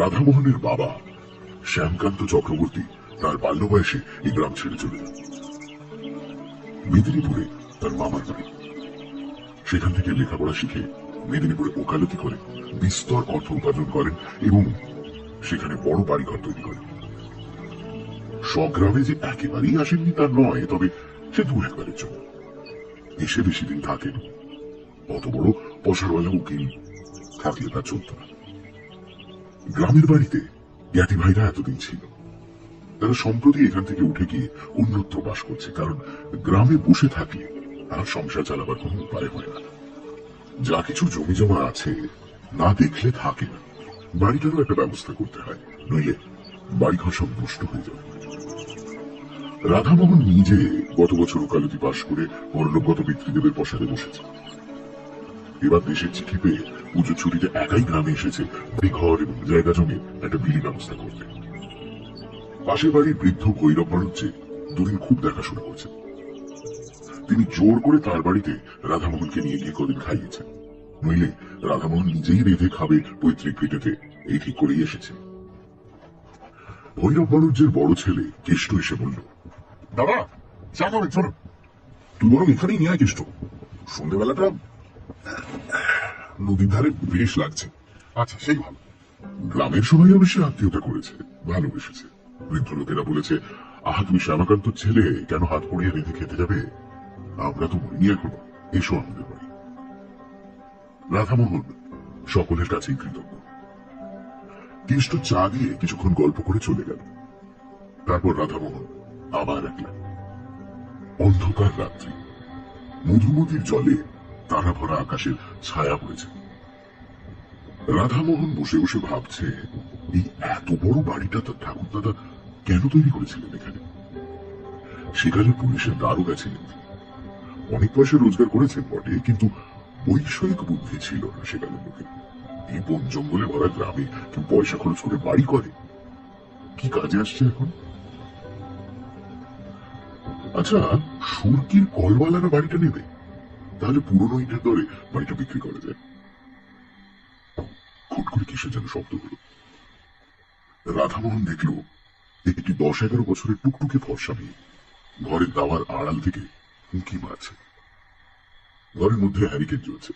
রাধামোহনের বাবা শ্যামকান্ত চক্রবর্তী তার বাল্য বয়সে এই গ্রাম ছেড়ে চলে যান। মেদিনীপুরে তার মামার বাড়ি। সেখান থেকে লেখাপড়া শিখে মেদিনীপুরে ওকালতি করে বিস্তর অর্থ উপার্জন করেন এবং সেখানে বড় বাড়িঘর তৈরি করেন। স্বগ্রামে যে একেবারেই আসেননি তা নয়, তবে সে দু একবারের জন্য এসে বেশি দিন থাকেন। অত বড় পয়সাওয়ালা উকিল থাকলে তা চলত না। গ্রামের বাড়িতে জ্ঞাতি ভাইরা এতদিন ছিল, তারা সম্প্রতি এখান থেকে উঠে গিয়ে অন্যত্র বাস করছে, কারণ গ্রামে বসে থাকলে আর সংসার চালাবার কোনো উপায় হয় না। যা কিছু জমি জমা আছে না দেখলে থাকে না, বাড়িটারও একটা ব্যবস্থা করতে হয়, নইলে বাড়িঘর সব নষ্ট হয়ে যাবে। রাধামোহন নিজে গত বছর ওকালতি পাশ করে পরলোকগত পিতৃদেবের প্রসাদে বসেছে। এবার দেশের চিঠি পেয়ে পুজো ছুটিতে একাই গ্রামে এসেছে ঘর এবং জায়গা জমি একটা বিলি ব্যবস্থা করতে। পাশের বাড়ির বৃদ্ধ ভৈরব বাড়ুজ্জে দুদিন খুব দেখাশোনা করছেন। তিনি জোর করে তার বাড়িতে রাধামোহনকে নিয়ে গিয়ে কদিন খাইয়েছেন, নইলে রাধামোহন নিজেই রেঁধে খাবে পৈতৃক ভিটেতে, এই ঠিক করেই এসেছে। ভৈরব বাড়ুজ্জের বড় ছেলে কেষ্ট এসে বলল, দাদা চা খাবে? চলো, তুই বরং এখানেই নিয়ে আয় কেষ্ট। সন্ধ্যেবেলাটা নদীর ধারে বেশ লাগছে। আচ্ছা, সেই ভালো। গ্রামের সবাই অবশ্যই আত্মীয়তা করেছে, ভালোবেসেছে। বৃদ্ধ লোকেরা বলেছে, আহা তুমি শ্যামাকান্ত ছেলে, কেন হাত পড়িয়ে রেঁধে খেতে যাবে? আমরা তো মরিনি এখনো, এসো আমাদের বাড়ি। রাধামোহন সকলের কাছেই কৃতজ্ঞ। কেষ্ট চা দিয়ে কিছুক্ষণ গল্প করে চলে গেল। তারপর রাধামোহন আবার একলা। অন্ধকার রাত্রি, মধুমতির জলে তারা ভরা আকাশের ছায়া পড়েছে। রাধামোহন বসে বসে ভাবছে, এই এত বড় বাড়িটা তার ঠাকুরদাদা কেন তৈরি করেছিলেন এখানে? সেকালে পুলিশের দারোগা ছিলেন, অনেক পয়সা রোজগার করেছেন বটে, কিন্তু বৈষয়িক বুদ্ধি ছিল না সেকালের লোকের। এই বন জঙ্গলে ভরা গ্রামে কেউ পয়সা খরচ করে বাড়ি করে? কি কাজে আসছে এখন? আচ্ছা, সুরকির কলওয়ালারা বাড়িটা নেবে, তাহলে পুরনো ইটের দরে বাড়িটা বিক্রি করা যায়। খুট করে কিসের যেন শব্দ হলো। রাধামোহন দেখল একটি 10-11 বছরের টুকটুকে ফর্সা মেয়ে ঘরের দাওয়ার আড়াল থেকে উঁকি মারছে। ঘরের মধ্যে হ্যারিকেন জ্বলছে,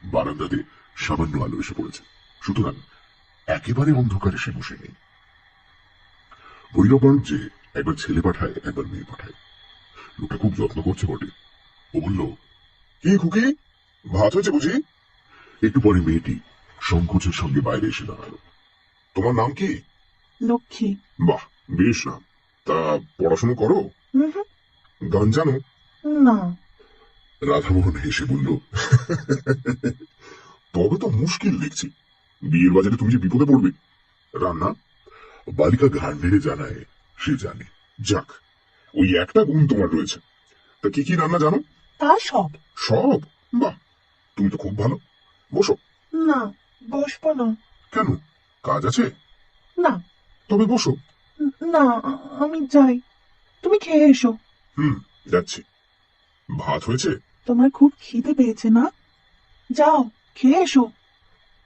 বারান্দাতে সামান্য আলো এসে পড়েছে, সুতরাং একেবারে অন্ধকারে সে বসে নেই। ভৈরব বাড়ুজ্জে একবার ছেলে পাঠায়, একবার মেয়ে পাঠায়। লোকটা খুব যত্ন করছে বটে। ও বলল, কি খুকি, ভাত হয়েছে বুঝি? একটু পরে মেয়েটি সংকোচের সঙ্গে বাইরে এসে দাঁড়ালো। তোমার নাম কি? লক্ষ্মী। বাহ, বেশ নাম। তা পড়াশোনা করো? গান জানো? না। রাধামোহন হেসে বলল, তবে তো মুশকিল দেখছি। বিয়ের বাজারে তুমি যে বিপদে পড়বে। রান্না? বালিকা ঘাড় নেড়ে জানায় সে জানে। যাক, ওই একটা গুণ তোমার রয়েছে। তা কি কি রান্না জানো? তা সব। সব? বাহ, তুমি তো খুব ভালো। বসো। না, বসবো না। কেন, কাজ আছে? না। তবে বসো। না, আমি যাই, তুমি খেয়ে এসো। যাচ্ছি। ভাত হয়েছে? তোমার খুব খিদে পেয়েছে না? যাও, খেয়ে এসো।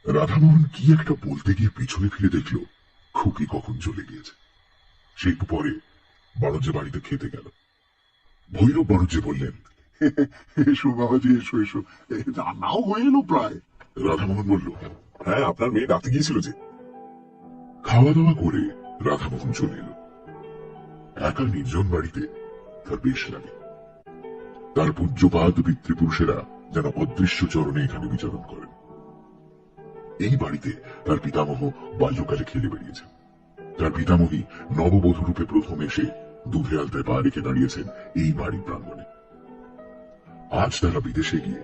রাধামোহন কি একটা বলতে গিয়ে পিছনে ফিরে দেখল খুকি কখন চলে গিয়েছে। সে একটু পরে বাড়ুজ্জে বাড়িতে খেতে গেল। ভৈরব বাড়ুজ্জে বললেন, এসো বাবাজি, এসো এসো, রান্নাও হয়ে এলো প্রায়। রাধামোহন বলল, হ্যাঁ, আপনার মেয়ে ডাকতে গিয়েছিল যে। খাওয়া দাওয়া করে রাধামোহন চলে এলো। একা নির্জন বাড়িতে তার বেশ লাগে। তার পূজ্যপাদ পিতৃপুরুষেরা যেন অদৃশ্য চরণে এখানে বিচরণ করেন। এই বাড়িতে তার পিতামহ বাল্যকালে খেলে বেরিয়েছেন। তার পিতামহী নববধূ রূপে প্রথম এসে দুধে আলতায় পা রেখে দাঁড়িয়েছেন এই বাড়ির প্রাঙ্গণে। আজ তারা বিদেশে গিয়ে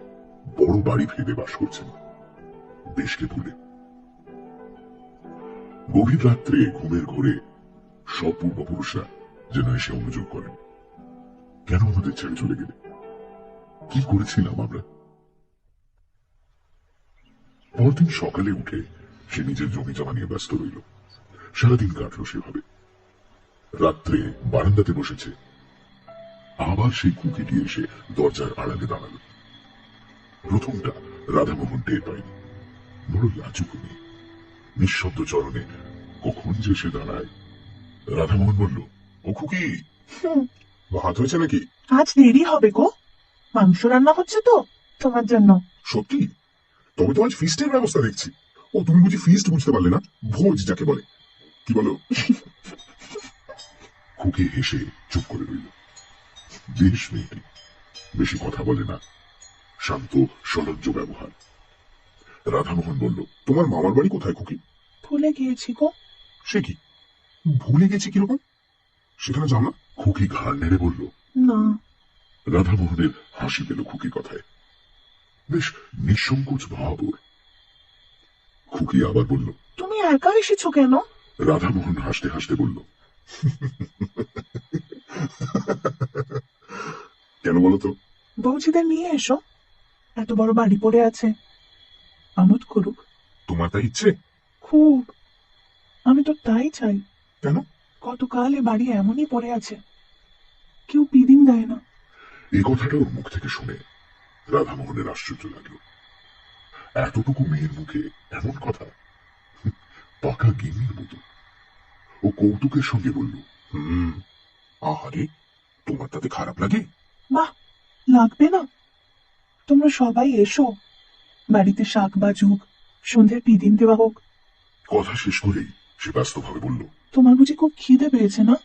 বড় বাড়ি ভেদে বাস করছেন, দেশকে ভুলে। গভীর রাত্রে ঘুমের ঘোরে সব পূর্বপুরুষরা যেন এসে অনুযোগ করেন, কেন আমাদের ছেড়ে চলে গেলে? কি করেছিলাম আমরা? পরদিন সকালে উঠে সে নিজের জমি জমা নিয়ে ব্যস্ত রইল। সারাদিন কাটল সেভাবে। রাত্রে বারান্দাতে বসেছে, আবার সেই কুকিটি এসে দরজার আড়ালে দাঁড়ালো। প্রথমটা রাধামোহন টের পায়নি। বড় লাজুক মেয়ে, নিঃশব্দ চরণে কখন যে সে দাঁড়ায়। রাধামোহন বলল, ও খুকি, হুম, ভাত হয়েছে নাকি? আজ দেরি হবে গো, মাংস রান্না হচ্ছে তো তোমার জন্য। সত্যি? তবে তো আজ ফিস্টের ব্যবস্থা দেখছি। ও, তুমি বুঝি ফিস্ট বুঝতে পারলে না? ভোজ যাকে বলে। কি বলো? খুকি হেসে চুপ করে রইল। বেশ মেয়েটি, বেশি কথা বলে না, শান্ত সলজ্জ ব্যবহার। রাধামোহন বলল, তোমার মামার বাড়ি কোথায় খুকি? ভুলে গিয়েছি গো। সে কি, ভুলে গেছি কিরকম? সেখানে যাও না? খুকি ঘাড় নেড়ে বলল। না, রাধামোহনের হাসি পেল খুকির কথায়, বেশ নিঃসংকোচ ভাব ওর। খুকি আবার বলল। তুমি একা এসেছো কেন? রাধামোহন হাসতে হাসতে বলল, কেন বলো তো? বৌজিদের নিয়ে এসো, এত বড় বাড়ি পড়ে আছে, আমোদ করুক। তোমার তাই ইচ্ছে? খুব, আমি তো তাই চাই। কেন? গতকাল এ বাড়ি এমনই পড়ে আছে, কেউ বিদিন দেয় না। এই কথাটা ওর মুখ থেকে শুনে রাধামোহনের আশ্চর্য লাগলো। এতটুকু মেয়ের মুখে এমন কথা, পাকা গিন্নির মতো। ও কৌতুকের সঙ্গে বলল, হুম, আহারে, তোমার তাতে খারাপ লাগে? বাহ, লাগবে না? তোমরা সবাই এসো, বাড়িতে শাক বাজুক, সন্ধ্যের বিদিন দেওয়া হোক। কথা শেষ করেই সে ব্যস্তভাবে বলল, তোমার বুঝি খুব খিদে পেয়েছে না?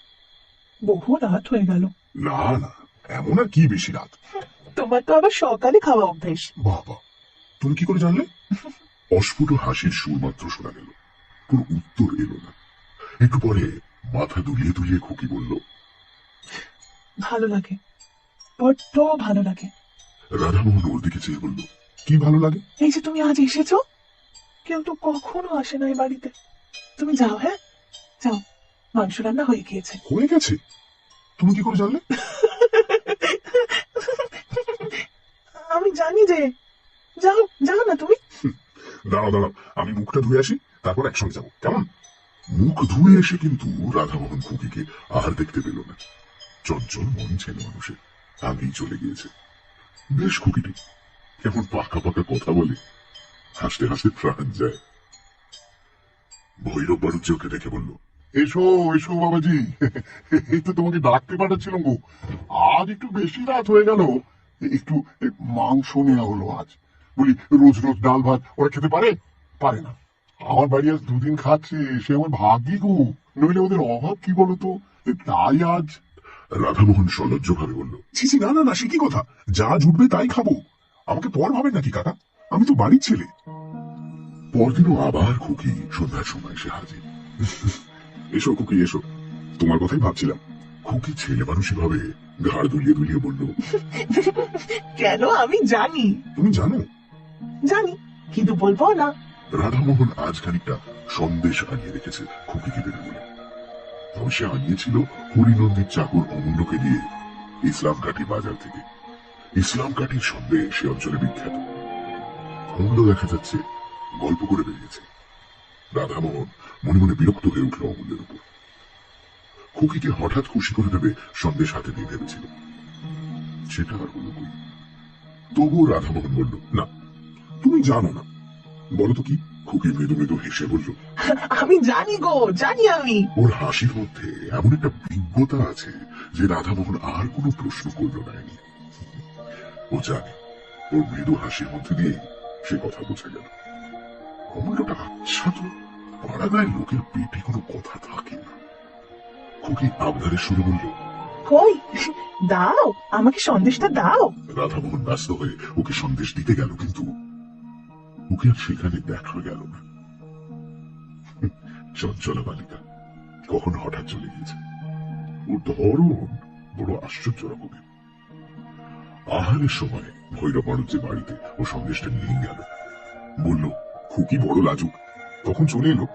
বহু রাত হয়ে গেল। না না, এমন আর কি বেশি রাত? তোমার তো আবার সকালে খাওয়া অভ্যেস। বাবা, তুমি কি করে জানলে? অস্ফুট হাসির সুর মাত্র শোনা গেল, কোন উত্তর এলো না। একটু পরে মাথা দুলিয়ে দুলিয়ে খুকি বলল, ভালো লাগে, বড্ড ভালো লাগে। রাধামোহন ওর দিকে চেয়ে বলল, কি ভালো লাগে? এই যে তুমি আজ এসেছো, কেউ তো কখনো আসে না এই বাড়িতে। তুমি যাও, হ্যাঁ যাও, মাংস রান্না হয়ে গিয়েছে। হয়ে গেছে? তুমি কি করে জানলে? আমি জানি যে, যাও যাও না তুমি। দাঁড়াও দাঁড়াও, আমি মুখটা ধুয়ে আসি, তারপর একসঙ্গে যাবো, কেমন? মুখ ধুয়ে এসে কিন্তু রাধামোহন খুকিকে আর দেখতে পেল না। চঞ্চল মন ছেলে মানুষের, আগেই চলে গিয়েছে। বেশ খুকিটি কেমন পাকা পাকা কথা বলে, হাসতে হাসতে প্রাণ যায়। ভৈরব বাড়ুজ্জে ওকে দেখে বলল, এসো এসো বাবাজি, এই তো তোমাকে ডাকতে পাঠাচ্ছিলাম গো। আজ একটু বেশি রাত হয়ে গেল, একটু মাংস নেওয়া হলো আজ। বলি, রোজ রোজ ডাল ভাত ওরা খেতে পারে? পারে না। আমার বাড়ি আজ দুদিন খাচ্ছে, সে আমার ভাগ্যি গো, নইলে ওদের অভাব কি বলতো। তাই আজ। রাধামোহন সলজ্জ ভাবে বলল, ছি ছি, না না না, সে কি কথা? যা জুটবে তাই খাবো। আমাকে পর ভাবেন নাকি কাকা? আমি তো বাড়ির ছেলে। পরদিনও আবার খুকি সন্ধ্যার সময় সে হাজির। এসো খুকি এসো, তোমার কথাই ভাবছিলাম। খুকি ছেলে মানুষই ভাবে ঘাড় দুলিয়ে দুলিয়ে বলল, কেন, আমি জানি। তুমি জানো? জানি, কিন্তু বলবো না। রাধামোহন আজ খানিকটা সন্দেশ আনিয়ে রেখেছে খুকিকে দেবে বলে। তবে সে আনিয়েছিল হরিনন্দীর চাকর অমূল্যকে দিয়ে ইসলামকাঠি বাজার থেকে। ইসলামকাঠির সন্দেশ সে অঞ্চলে বিখ্যাত। অমূল্য দেখা যাচ্ছে গল্প করে বেরিয়েছে। রাধামোহন মনে মনে বিরক্ত হয়ে উঠল অমূল্যের উপর। খুকিকে হঠাৎ খুশি করে দেবে সন্দেশ হাতে দিয়ে ভেবেছিল, সেটা আর হলো কই। তবুও রাধামোহন বলল, না, তুমি জানো না। বলো তো কি? খুকি মৃদু মৃদু হেসে বলল, আমি জানি গো, জানি আমি। ওর হাসির মধ্যে এমন একটা বিজ্ঞতা আছে যে রাধামোহন আর কোনো প্রশ্ন করল না। এ নিয়ে ও জানে, ওর মৃদু হাসির মধ্যে দিয়েই সে কথা বোঝা গেল। অমূল্যটা আচ্ছা তো, পাড়া গায়ে লোকের পেটে কোনো কথা থাকে না। খুকি আবদারের সুরে বলল, কই, দাও আমাকে সন্দেশটা দাও। রাধামোহন ব্যস্ত হয়ে ওকে সন্দেশ দিতে গেল, কিন্তু ওকে আর সেখানে দেখা গেল না। চঞ্চলা বালিকা কখন হঠাৎ চলে গিয়েছে। ওর ধরন বড় আশ্চর্য রকমের। আহারের সময় ভৈরব বাড়ুজ্জে বাড়িতে ও সন্দেশটা নিয়ে গেল, বলল, খুকি বড় লাজুক, তখন চলে এলো।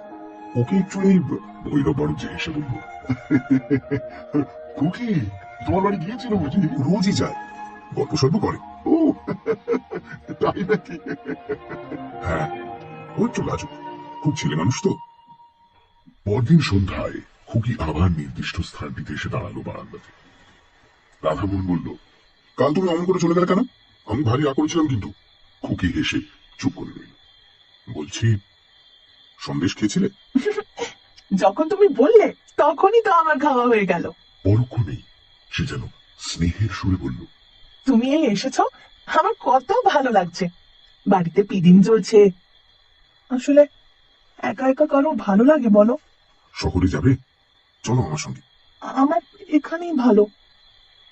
ওকে একটু এই ভৈরব বাড়ুজ্জে হেসে বলল, খুকি তোমার বাড়ি গিয়েছিল বুঝি? রোজই যায়, গল্প সল্প করে। ও, তাই নাকি? হ্যাঁ, ও একটু লাজুক, খুব ছেলে মানুষ তো। পরদিন সন্ধ্যায় খুকি আবার নির্দিষ্ট স্থানটিতে এসে দাঁড়ালো বারান্দাতে। রাধামোহন বলল, কাল তুমি অমন করে চলে গেলে কেন? আমি ভারী আ করেছিলাম কিন্তু। খুকি হেসে চুপ করে রইল। বলছি, সন্দেশ খেয়েছিলে? যখন তুমি বললে তখনই তো আমার খাওয়া হয়ে গেল। পরক্ষণেই সে যেন স্নেহের সুরে বলল, তুমি এই এসেছো, আমার কত ভালো লাগছে। বাড়িতে পিদিম জ্বলছে। আসলে একা একা কারো ভালো লাগে বলো? শহরে যাবে? চলো আমার সঙ্গে। আমার এখানেই ভালো।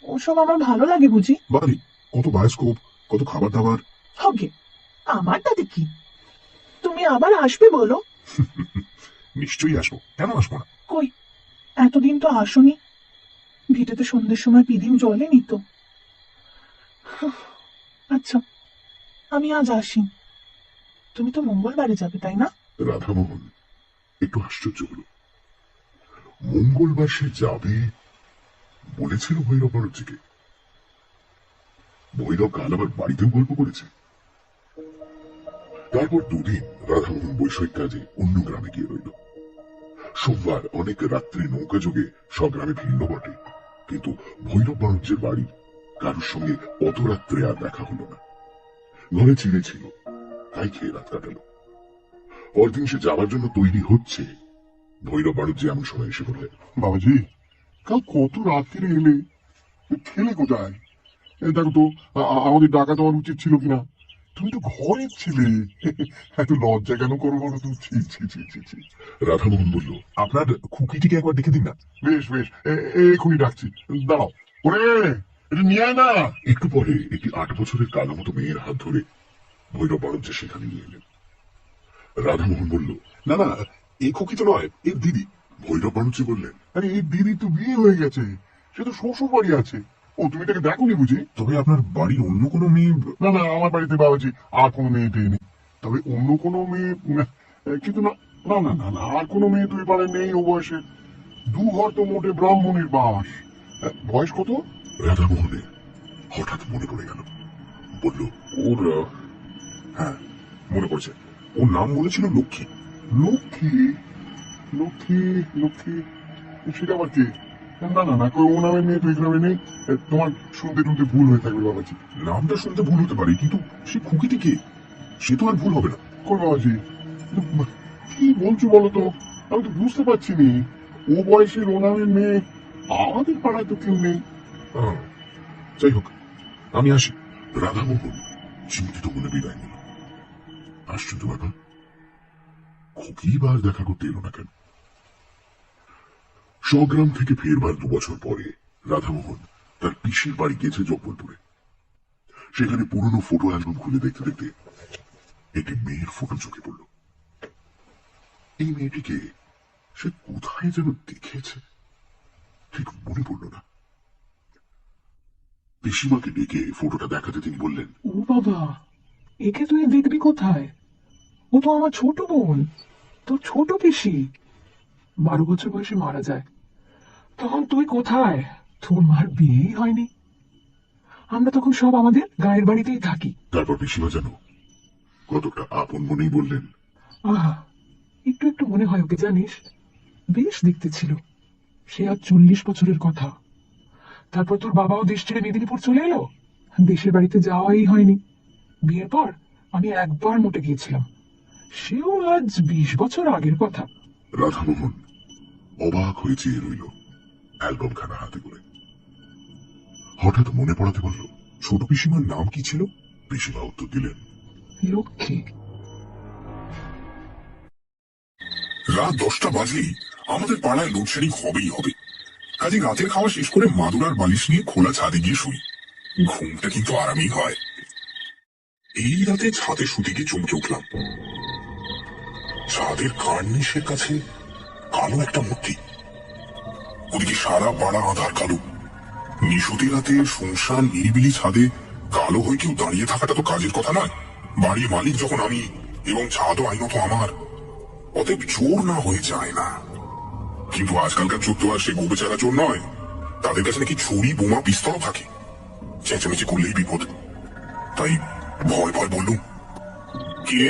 ওসব আমার ভালো লাগে বুঝি? বাড়ি কত বায়োস্কোপ, কত খাবার দাবার। হবে, আমার তাতে কি? তুমি আবার আসবে বলো? নিশ্চয়ই আসবো, কেন আসবো না? কই, এতদিন তো আসোনি। ভিটেতে সন্ধ্যের সময় পিদিম জ্বলেনি তো। আচ্ছা, আমি আজ আসি। তুমি তো মঙ্গলবারে যাবে তাই না? রাধামোহন একটু আশ্চর্য হল। মঙ্গলবার সে যাবে বলেছিল ভৈরব বাড়ুজ্জিকে? ভৈরব কাল আবার বাড়িতেও গল্প করেছে। তারপর দুদিন রাধামোহন বৈষয়িক কাজে অন্য গ্রামে গিয়ে রইল। সোমবার অনেক রাত্রে নৌকা যোগে স্বগ্রামে ফিরল বটে, কিন্তু ভৈরব বাণিজ্যের বাড়ি কারোর সঙ্গে অত রাত্রে আর দেখা হলো না। ঘরে চিড়ে ছিল, তাই খেয়ে রাত কাটালো। পরদিন সে যাওয়ার জন্য তৈরি হচ্ছে, ভৈরব বাণিজ্য এমন সময় এসে বললেন, বাবাজি, কাল কত রাত্রে এলে, খেলে কোথায়? দেখো তো, আমাদের ডাকা দেওয়ার উচিত ছিল কিনা। তুমি তো ঘরের ছেলে, এত লজ্জা কেন করো বলো তো? ছি ছি ছি ছি ছি। রাধামোহন বলল, আপনার খুকিটিকে একবার দেখে দিন না। বেশ বেশ, এখনই ডাকছি, দাঁড়াও। ওরে, এটা নিয়ে আয় না। একটু পরে একটি 8 বছরের কালো মতো মেয়ের হাত ধরে ভৈরব বাণিজ্য সেখানে নিয়ে এলেন। রাধামোহন বলল, না না, এই খুকি তো নয়, এর দিদি। ভৈরব বাণিজ্য বললেন, আরে এই দিদি তো বিয়ে হয়ে গেছে, সে তো শ্বশুর বাড়ি আছে। ও, তুমি তাকে দেখোনি বুঝি? তবে আপনার বাড়ির অন্য কোনো মেয়ে? না না, আমার বাড়িতে বাবাজি আর কোনো মেয়ে টেয়ে নেই। তবে অন্য কোনো মেয়ে কিন্তু না, না না না না, আর কোনো মেয়ে তুই পারে নেই ও বয়সে। দু ঘর তো মোটে ব্রাহ্মণের বাস। বয়স কত? রাধামোহনের হঠাৎ মনে পড়ে গেল। বলল, ওর হ্যাঁ, মনে পড়ছে। ওর নাম বলেছিল লক্ষ্মী। লক্ষ্মী? লক্ষ্মী? লক্ষ্মী? সেটা আবার কে? না না না, ও নামের মেয়ে তো এই গ্রামে নেই। তোমার শুনতে টুনতে ভুল হয়ে থাকবে বাবাজি। নামটা শুনতে ভুল হতে পারে, কিন্তু সে খুকিটি কে? সে তো আর ভুল হবে না। কই বাবাজি, কি বলছো বলো তো? আমি তো বুঝতে পারছি নি। ও বয়সের ও নামের মেয়ে আমাদের পাড়ায় তো কেউ নেই। আহ, যাই হোক, আমি আসি। রাধামোহন চিন্তিত মনে বিদায় নিল। আশ্চর্য ব্যাপার, খুকি বার দেখা করতে এলো না কেন? স্বগ্রাম থেকে ফেরবার 2 বছর পরে রাধামোহন তার পিসির বাড়ি গেছে জব্বলপুরে। সেখানে পুরনো ফটো অ্যালবাম খুলে দেখতে দেখতে একটি মেয়ের ফটো চোখে পড়ল। এই মেয়েটিকে সে কোথায় যেন দেখেছে, ঠিক মনে পড়ল না। পিসিমাকে ডেকে ফটোটা দেখাতে তিনি বললেন, ও বাবা, একে তুই দেখবি কোথায়? ও তো আমার ছোট বোন, তোর ছোট পিসি। 12 বছর বয়সে মারা যায়। তখন তুই কোথায়? তোর মার বিয়েই হয়নি। আমরা তখন সব আমাদের গায়ের বাড়িতেই থাকি। তারপর পিসিমা যেন কতটা আপন মনেই বললেন, আহা, একটু একটু মনে হয় ওকে, জানিস? বেশ দেখতে ছিল। সে আজ 40 বছরের কথা। তারপর তোর বাবাও দেশ ছেড়ে মেদিনীপুর চলে এলো। দেশের বাড়িতে যাওয়াই হয়নি। বিয়ের পর আমি একবার মোটে গিয়েছিলাম, সেও আজ 20 বছর আগের কথা। রাধামোহন অবাক হয়ে চেয়ে রইল অ্যালবামখানা হাতে করে। হঠাৎ মনে পড়াতে বলল, ছোট পিসিমার নাম কি ছিল? পিসিমা উত্তর দিলেন, লক্ষ্মী। রাত 10টা বাজলেই আমাদের পাড়ায় লোডশেডিং হবেই হবে। কাজে রাতের খাওয়া শেষ করে মাদুরার বালিশ নিয়ে খোলা ছাদে গিয়ে শুই। ঘুমটা কিন্তু আরামই হয়। এই রাতে ছাদে শুতে গিয়ে চমকে উঠলাম। ছাদের কার্নিশের কাছে কালো একটা মূর্তি। ওদিকে সারা পাড়া আধার কালো। নিশুতি রাতে শুনশান নিরিবিলি ছাদে কালো হয়ে কেউ দাঁড়িয়ে থাকাটা তো কাজের কথা নয়। বাড়ির মালিক যখন আমি, এবং ছাদও আইনত আমার, অতএব চোর না হয়ে যায় না। কিন্তু আজকালকার চোর তো আর সে গোবেচারা চোর নয়। তাদের কাছে নাকি ছুরি, বোমা, পিস্তলও থাকে। চেঁচামেচি করলেই বিপদ। তাই ভয় ভয় বললুম, কে?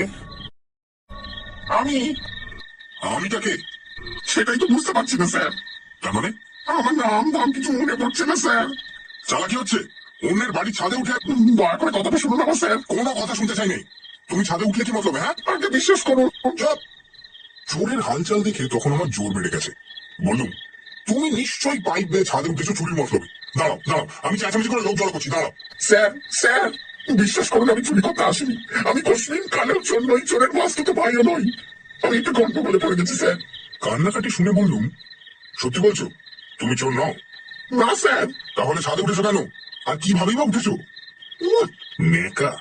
আমিটাকে সেটাই তো বুঝতে পারছি না স্যার। তার মানে আমার নাম কিছু মনে পড়ছে না স্যার। চালাকি হচ্ছে। অন্যের বাড়ির ছাদে উঠে দয়া করে কথাটা শুনুন আমার স্যার। কোনো কথা শুনতে চাই নেই। তুমি ছাদে উঠলে কি মতলব? হ্যাঁ, আমাকে বিশ্বাস করো। চোরের হালচাল দেখে তখন আমার জোর বেড়ে গেছে। বললুম, তুমি নিশ্চয়ই পাইপ বেয়ে ছাদে উঠেছো চুরির মতলবে। দাঁড়াও দাঁড়াও, আমি চেঁচামেচি করে লোক জড়ো করছি, দাঁড়াও। স্যার স্যার, বিশ্বাস করুন আমি চুরি করতে আসিনি। আমি কসমিন কালের জন্যই চোরের মাস্তুতো ভাইও নই। আমি একটু গন্ডগোলে পড়ে গেছি স্যার। কান্নাকাটি শুনে বললুম, সত্যি বলছো তুমি চোর নও? না স্যার। তাহলে ছাদে উঠেছো কেন, আর কিভাবেই বা উঠেছো? নেকা,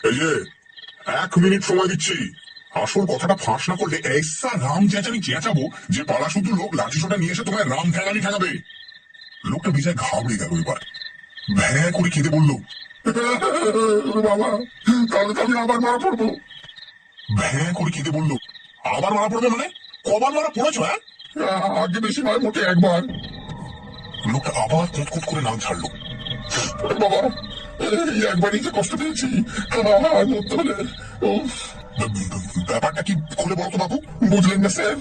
এই যে 1 মিনিট সময় দিচ্ছি, আসল কথাটা ফাঁস না করলে ऐसा রাম চেঁচানি চেঁচাবো যে পাড়া শুধু লোক লাঠিসোঁটা নিয়ে এসে তোমায় রাম ঠেঙানি ঠেঙাবে। লোকটা বিজয় ঘাবড়ে গেল। এবার ভ্যাঁ করে কেঁদে বলল, বাবা, তাহলে তো আমি আবার মারা পড়বো। ভ্যাঁ করে কেঁদে বলল, আবার মারা পড়বে মানে? কবার মারা পড়েছো? হ্যাঁ, আগে বেশি নয়, মোটে একবার। লোকটা আবার কুঁতকুত করে নাম ছাড়লো। বাবা, এই একবারই যে কষ্ট পেয়েছি, আর মরতে হলে। উফ, ব্যাপারটা কি খুলে বলো তো বাবু। বুঝলেন না স্যার?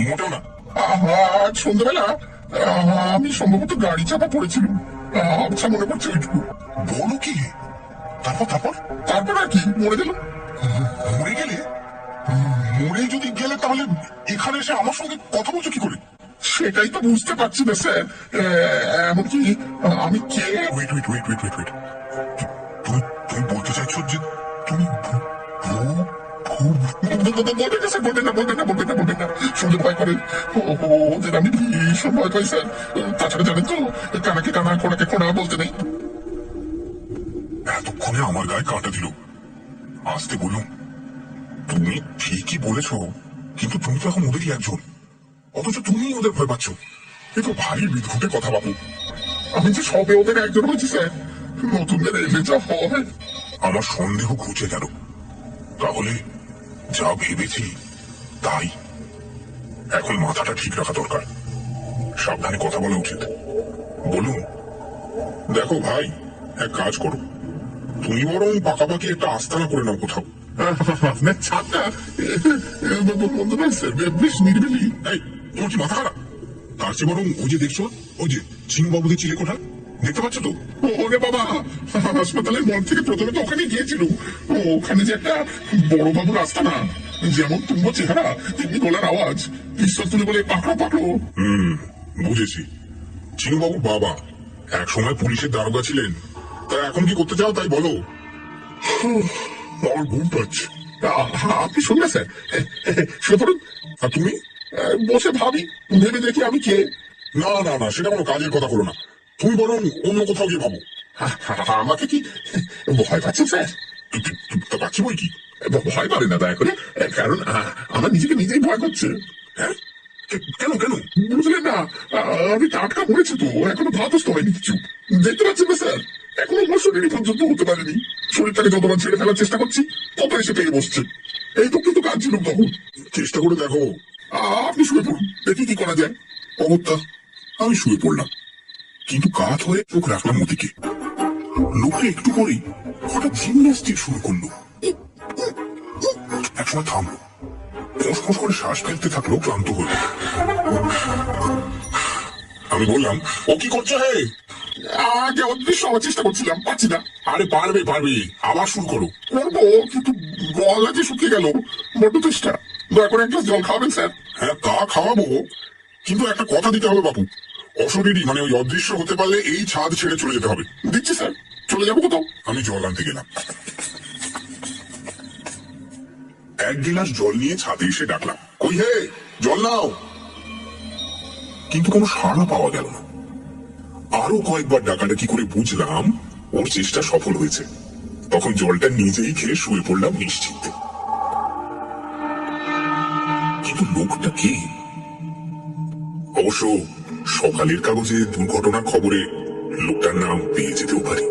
মোটেও না। আজ সন্ধ্যাবেলা আমি সম্ভবত গাড়ি চাপা পড়েছিলাম। আচ্ছা, মনে পড়ছে ওইটুকু। বলো কি? তারপর তারপর তারপর আর কি, মরে গেল। মরে গেলে? মরে যদি গেলে তাহলে এখানে এসে আমার সঙ্গে কথা বলছো কি করে? সেটাই তো বুঝতে পারছি না স্যার। এমনকি আমি কে। Wait wait wait wait wait wait, তুমি তুমি বলতে চাইছো যে তুমি বলবেন না স্যার, বলবেন না, বলবেন না, বলবেন না, বলবেন না। শুনলে ভয় করে। ওদের আমি ভীষণ ভয় পাই স্যার। তাছাড়া জানেন তো, কানাকে কানা, খোঁড়াকে খোঁড়া বলতে নেই। এতক্ষণে আমার গায়ে কাঁটা দিল। আসতে বলুন, তুমি ঠিকই বলেছ, কিন্তু তুমি তো এখন ওদেরই একজন, অথচ তুমি ওদের ভয় পাচ্ছ। এ তো ভারী বিদঘুটে কথা বাবু। আমি যে সবে ওদের একজন হয়েছি স্যার। নতুনদের এলে যা হয়। আমার সন্দেহ ঘুচে গেল। তাহলে যা ভেবেছি তাই। এখন মাথাটা ঠিক রাখা দরকার, সাবধানে কথা বলা উচিত। বলুন, দেখো ভাই, এক কাজ করো, তুমি বরং পাকাপাকি একটা আস্তানা করে নাও কোথাও। আপনার ছাদটা বন্ধ নয় স্যার, বেশ নিরিবিলি। এই, তোমার কি মাথা খারাপ? তার চেয়ে বরং ওই যে দেখছো, ওই যে চিংবাবুদের চিলে কোঠা, দেখতে পাচ্ছ তো? ওরে বাবা, হাসপাতালের মন থেকে প্রথমে তো ওখানে গিয়েছিল। ওখানে যে একটা বড় বাবুর আস্তানা, যেমন তুম্ব চেহারা তেমনি গলার আওয়াজ, পিস্তল তুলে বলে পাকড়ো পাকড়ো। বুঝেছি, চিংবাবুর বাবা এক সময় পুলিশের দারোগা ছিলেন, তা এখন কি করতে চাও তাই বলো? আমার ঘুম পাচ্ছে। আপনি শুনবেন স্যার, শুয়ে পড়ুন। আর তুমি? বসে ভাবি, ভেবে দেখি আমি কে। না না না, সেটা কোনো কাজের কথা করো না, তুমি বরং অন্য কোথাও গিয়ে ভাবো। আমাকে কি ভয় পাচ্ছেন স্যার? তা পাচ্ছি বই কি। ভয় পাবে না দয়া করে, কারণ আমার নিজেকে নিজেই ভয় করছে। হ্যাঁ, কেন কেন? বুঝলেন না, আমি টাটকা মরেছি তো, এখনো ধাতস্থ হয়নি কিছু। দেখতে পাচ্ছেন না স্যার, এখনো আমার শরীরই পর্যন্ত হতে পারেনি। শরীরটাকে যতবার ছেড়ে ফেলার চেষ্টা করছি, তত এসে পেয়ে বসছে। এই তো কিন্তু কাজ ছিল তখন। চেষ্টা করে দেখো। আপনি শুয়ে পড়ুন, দেখি কি করা যায়। অগত্যা আমি শুয়ে পড়লাম, কিন্তু কাত হয়ে চোখ রাখলাম ওদিকে। লোকটা একটু পরেই হঠাৎ জিমন্যাস্টিক শুরু করলো। একসময় থামলো, ফোঁস করে শ্বাস ফেলতে থাকলো ক্লান্ত হয়ে। আমি বললাম, ও কি করছো হে? আগে অদৃশ্য হওয়ার চেষ্টা করছিলাম, পাচ্ছি না। আরে পারবে পারবে, আবার শুরু করো। করবো, কিন্তু গলা যে শুকিয়ে গেল, বড্ড চেষ্টা। দয়া করে এক গ্লাস জল খাওয়াবেন স্যার? হ্যাঁ, তা খাওয়াবো, কিন্তু একটা কথা দিতে হবে বাবু। অশরীরী মানে ওই অদৃশ্য হতে পারলে এই ছাদ ছেড়ে চলে যেতে হবে। দিচ্ছি স্যার, চলে যাবো কোথাও। আমি জল আনতে গেলাম, 1 গিলাস জল নিয়ে ছাদে এসে ডাকলাম, কই হে, জল নাও। কিন্তু কোনো সাড়া পাওয়া গেল না। আরো কয়েকবার ডাকাডাকি করে বুঝলাম ওর চেষ্টা সফল হয়েছে। তখন জলটা নিজেই খেয়ে শুয়ে পড়লাম নিশ্চিন্তে। কিন্তু লোকটা কে? অবশ্য সকালের কাগজে দুর্ঘটনার খবরে লোকটার নাম পেয়ে যেতেও পারি।